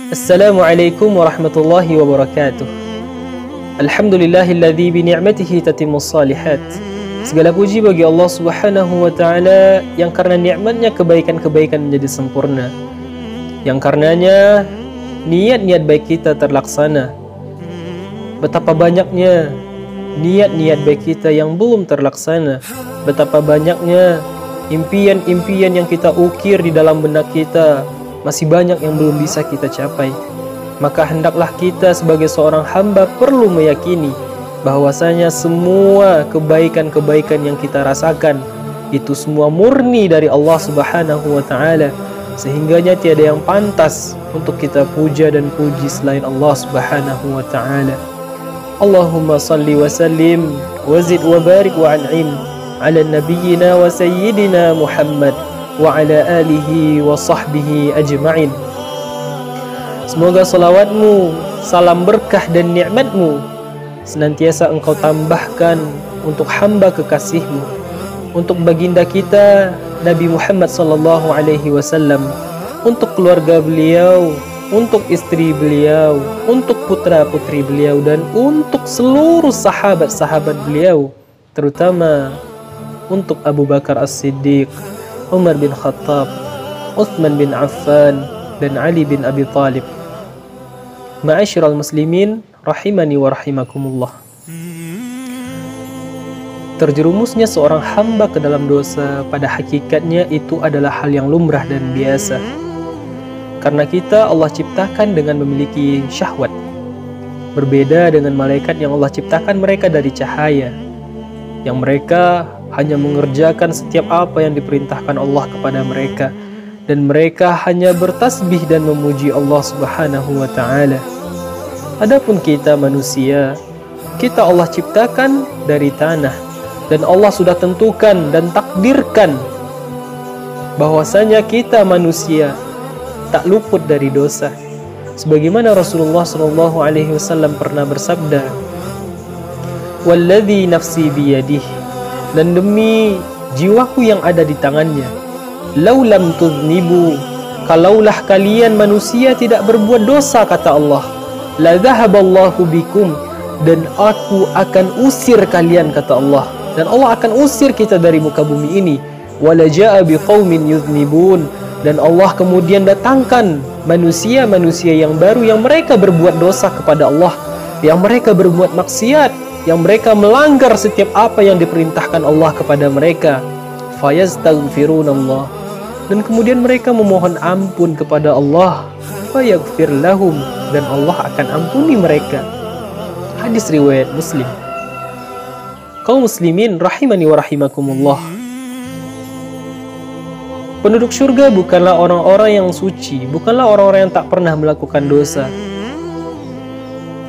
Assalamualaikum warahmatullahi wabarakatuh. Alhamdulillahilladzi bi ni'matihi tatimmus shalihat. Segala puji bagi Allah Subhanahu wa taala yang karena nikmatnya kebaikan-kebaikan menjadi sempurna. Yang karenanya niat-niat baik kita terlaksana. Betapa banyaknya niat-niat baik kita yang belum terlaksana. Betapa banyaknya impian-impian yang kita ukir di dalam benak kita, masih banyak yang belum bisa kita capai. Maka hendaklah kita sebagai seorang hamba perlu meyakini bahwasanya semua kebaikan-kebaikan yang kita rasakan itu semua murni dari Allah Subhanahu wa taala, sehingganya tiada yang pantas untuk kita puja dan puji selain Allah Subhanahu wa taala. Allahumma salli wa sallim wa zid wa barik wa an'im ala nabiyyina wa sayyidina Muhammad wa ala alihi wa sahbihi ajma'in. Semoga salawatmu, salam berkah dan nikmatmu senantiasa engkau tambahkan untuk hamba kekasihmu, untuk baginda kita Nabi Muhammad sallallahu alaihi wasallam, untuk keluarga beliau, untuk istri beliau, untuk putra-putri beliau, dan untuk seluruh sahabat-sahabat beliau, terutama untuk Abu Bakar As-Siddiq, Umar bin Khattab, Uthman bin Affan, dan Ali bin Abi Thalib. Ma'asyiral muslimin rahimani wa rahimakumullah. Terjerumusnya seorang hamba ke dalam dosa pada hakikatnya itu adalah hal yang lumrah dan biasa. Karena kita Allah ciptakan dengan memiliki syahwat. Berbeda dengan malaikat yang Allah ciptakan mereka dari cahaya, yang mereka hanya mengerjakan setiap apa yang diperintahkan Allah kepada mereka, dan mereka hanya bertasbih dan memuji Allah Subhanahu wa taala. Adapun kita manusia, kita Allah ciptakan dari tanah, dan Allah sudah tentukan dan takdirkan bahwasanya kita manusia tak luput dari dosa. Sebagaimana Rasulullah SAW pernah bersabda, "Walladzi nafsi biyadihi," dan demi jiwaku yang ada di tangannya, "Laulam tuznibu," kalaulah kalian manusia tidak berbuat dosa, kata Allah, "La dhahaballahu bikum," dan aku akan usir kalian, kata Allah, dan Allah akan usir kita dari muka bumi ini. "Wala jaa biqaumin yuznibun," dan Allah kemudian datangkan manusia-manusia yang baru yang mereka berbuat dosa kepada Allah, yang mereka berbuat maksiat, yang mereka melanggar setiap apa yang diperintahkan Allah kepada mereka. Fayastaghfirunallah, dan kemudian mereka memohon ampun kepada Allah. Fayaghfir lahum, dan Allah akan ampuni mereka. Hadis riwayat Muslim. Kaum muslimin rahimani wa rahimakumullah. Penduduk surga bukanlah orang-orang yang suci, bukanlah orang-orang yang tak pernah melakukan dosa.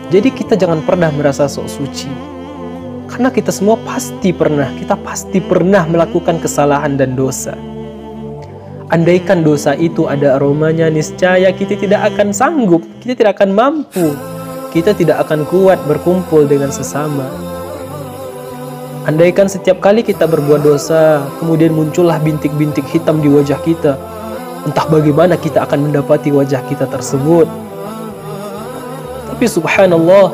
Jadi kita jangan pernah merasa sok suci, karena kita semua pasti pernah melakukan kesalahan dan dosa. Andaikan dosa itu ada aromanya, niscaya kita tidak akan sanggup, kita tidak akan mampu, kita tidak akan kuat berkumpul dengan sesama. Andaikan setiap kali kita berbuat dosa, kemudian muncullah bintik-bintik hitam di wajah kita, entah bagaimana kita akan mendapati wajah kita tersebut. Tapi subhanallah,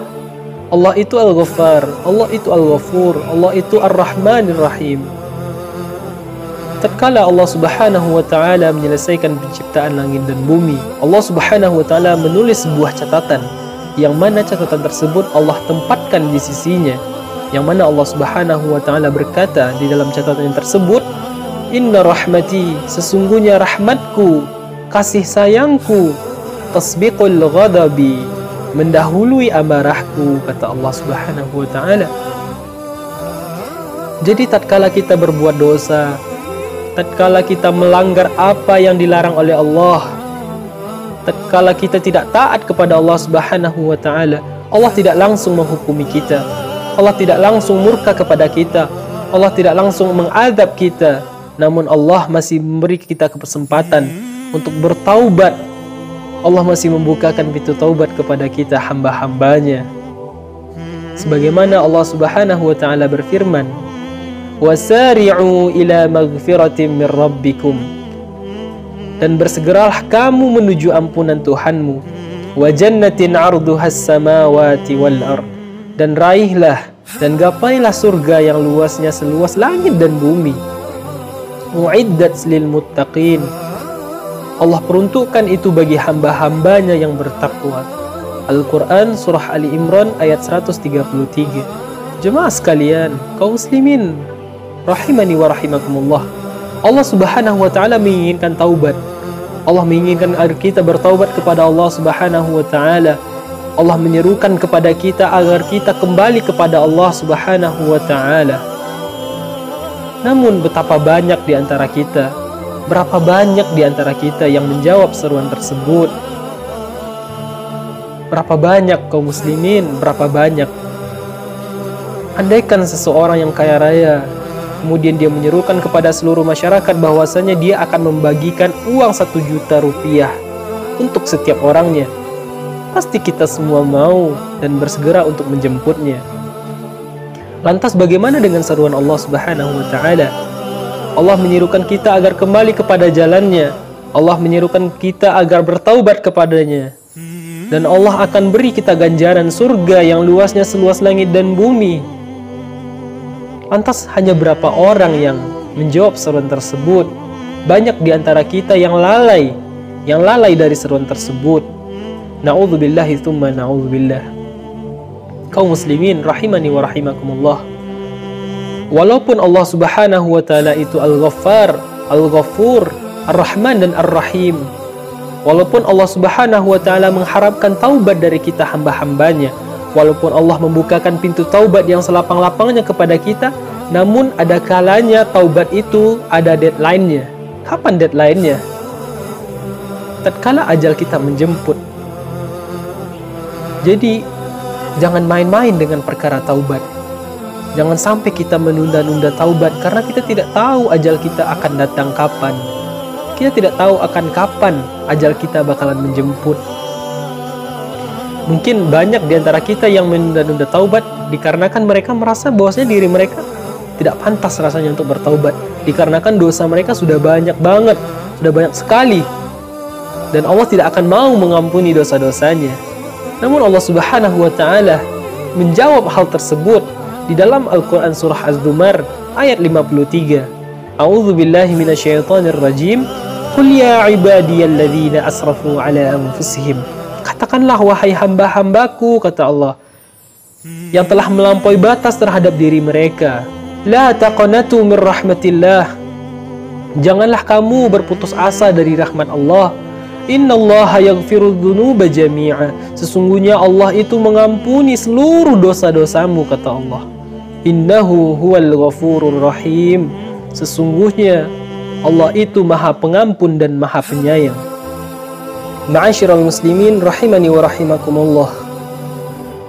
Allah itu Al-Ghaffar, Allah itu Al-Ghafur, Allah itu Ar-Rahmanir Rahim. Tatkala Allah Subhanahu wa taala menyelesaikan penciptaan langit dan bumi, Allah Subhanahu wa taala menulis sebuah catatan, yang mana catatan tersebut Allah tempatkan di sisinya, yang mana Allah Subhanahu wa taala berkata di dalam catatan tersebut, "Inna rahmati," sesungguhnya rahmatku, kasih sayangku, tasbiqul ghadabi, mendahului amarahku, kata Allah Subhanahu wa taala. Jadi tatkala kita berbuat dosa, tatkala kita melanggar apa yang dilarang oleh Allah, tatkala kita tidak taat kepada Allah Subhanahu wa taala, Allah tidak langsung menghukumi kita, Allah tidak langsung murka kepada kita, Allah tidak langsung mengadab kita, namun Allah masih memberi kita kesempatan untuk bertaubat. Allah masih membukakan pintu taubat kepada kita hamba-hambanya. Sebagaimana Allah Subhanahu wa taala berfirman, "Wasari'u ila maghfiratin min rabbikum." dan bersegeralah kamu menuju ampunan Tuhanmu. Wa jannatin 'arduhas samawati wal ard, dan raihlah dan gapailah surga yang luasnya seluas langit dan bumi. Uiddat lil muttaqin, Allah peruntukkan itu bagi hamba-hambanya yang bertakwa. Al-Quran Surah Ali Imran ayat 133. Jemaah sekalian, kaum muslimin rahimani wa rahimakumullah, Allah subhanahu wa ta'ala menginginkan taubat. Allah menginginkan agar kita bertaubat kepada Allah subhanahu wa ta'ala. Allah menyerukan kepada kita agar kita kembali kepada Allah subhanahu wa ta'ala. Namun betapa banyak di antara kita, berapa banyak di antara kita yang menjawab seruan tersebut? Berapa banyak kaum muslimin, berapa banyak? Andaikan seseorang yang kaya raya, kemudian dia menyerukan kepada seluruh masyarakat bahwasanya dia akan membagikan uang 1 juta rupiah untuk setiap orangnya, pasti kita semua mau dan bersegera untuk menjemputnya. Lantas bagaimana dengan seruan Allah subhanahu wa ta'ala? Allah menyerukan kita agar kembali kepada jalannya. Allah menyerukan kita agar bertaubat kepadanya. Dan Allah akan beri kita ganjaran surga yang luasnya seluas langit dan bumi. Lantas hanya berapa orang yang menjawab seruan tersebut? Banyak di antara kita yang lalai dari seruan tersebut. Na'udzubillahi tsumma na'udzubillah. Kaum muslimin rahimani wa rahimakumullah. Walaupun Allah subhanahu wa ta'ala itu Al-Ghaffar, Al-Ghafur, Ar-Rahman dan Ar-Rahim, walaupun Allah subhanahu wa ta'ala mengharapkan taubat dari kita hamba-hambanya, walaupun Allah membukakan pintu taubat yang selapang-lapangnya kepada kita, namun ada kalanya taubat itu ada deadline-nya. Kapan deadline-nya? Tatkala ajal kita menjemput. Jadi, jangan main-main dengan perkara taubat. Jangan sampai kita menunda-nunda taubat karena kita tidak tahu ajal kita akan datang kapan. Kita tidak tahu akan kapan ajal kita bakalan menjemput. Mungkin banyak di antara kita yang menunda-nunda taubat dikarenakan mereka merasa bahwasanya diri mereka tidak pantas rasanya untuk bertaubat, dikarenakan dosa mereka sudah banyak banget, sudah banyak sekali, dan Allah tidak akan mau mengampuni dosa-dosanya. Namun Allah subhanahu wa ta'ala menjawab hal tersebut di dalam Al-Quran Surah Az-Zumar ayat 53. A'udzu billahi minasyaitonir rajim. Qul ya ibadiyalladzina asrafu ala anfusihim. Katakanlah wahai hamba-hambaku, kata Allah, yang telah melampaui batas terhadap diri mereka. La taqnatu min rahmatillah. Janganlah kamu berputus asa dari rahmat Allah. Innallaha yaghfirudz dzunuba jami'a. Sesungguhnya Allah itu mengampuni seluruh dosa-dosamu, kata Allah. Innahu huwal ghafurur rahim. Sesungguhnya Allah itu Maha Pengampun dan Maha Penyayang. Ma'asyiral muslimin rahimani wa rahimakumullah.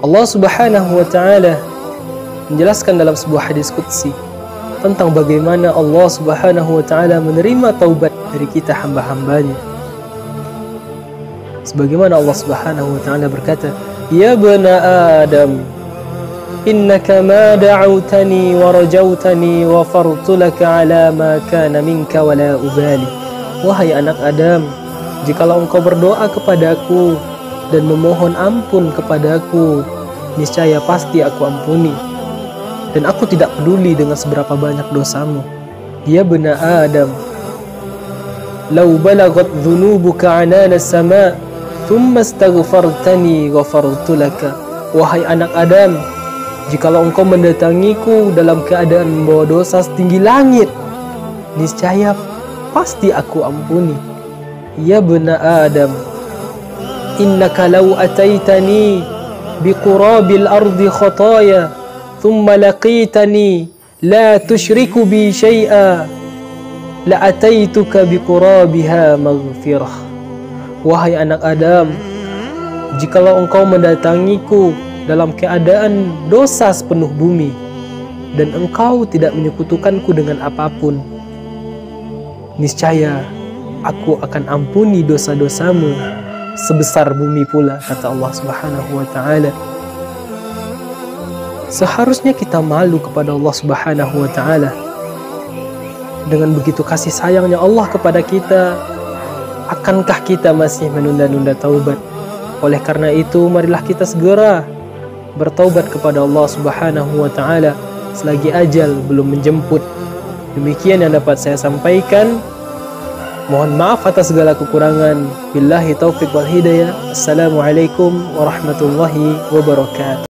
Allah subhanahu wa ta'ala menjelaskan dalam sebuah hadis qudsi tentang bagaimana Allah subhanahu wa ta'ala menerima taubat dari kita hamba-hambanya. Sebagaimana Allah subhanahu wa ta'ala berkata, Ya bana Adam, innaka ma da'autani wa rajautani wa fartu laka ala ma kana minka wa la ubali. Wahai anak Adam, jikalau engkau berdoa kepadaku dan memohon ampun kepadaku, niscaya pasti aku ampuni, dan aku tidak peduli dengan seberapa banyak dosamu. Ya bana Adam, law balagat dhunubuka anana sama thumma astaghfartani ghafartu laka. Wahai anak Adam, jikalau engkau mendatangiku dalam keadaan membawa dosa setinggi langit, niscaya pasti aku ampuni. Ya bana Adam, innaka law ataitani biqurabil ardi khataya thumma laqitani la tusyriku bi syai'a la ataituka biqurabiha maghfirah. Wahai anak Adam, jikalau engkau mendatangiku dalam keadaan dosa sepenuh bumi dan engkau tidak menyekutukanku dengan apapun, niscaya aku akan ampuni dosa-dosamu sebesar bumi pula, kata Allah subhanahu wa ta'ala. Seharusnya kita malu kepada Allah subhanahu wa ta'ala. Dengan begitu kasih sayangnya Allah kepada kita, Akankah kita masih menunda-nunda taubat? Oleh karena itu, marilah kita segera bertaubat kepada Allah Subhanahu wa taala selagi ajal belum menjemput. Demikian yang dapat saya sampaikan. Mohon maaf atas segala kekurangan. Billahi taufiq wal hidayah. Assalamualaikum warahmatullahi wabarakatuh.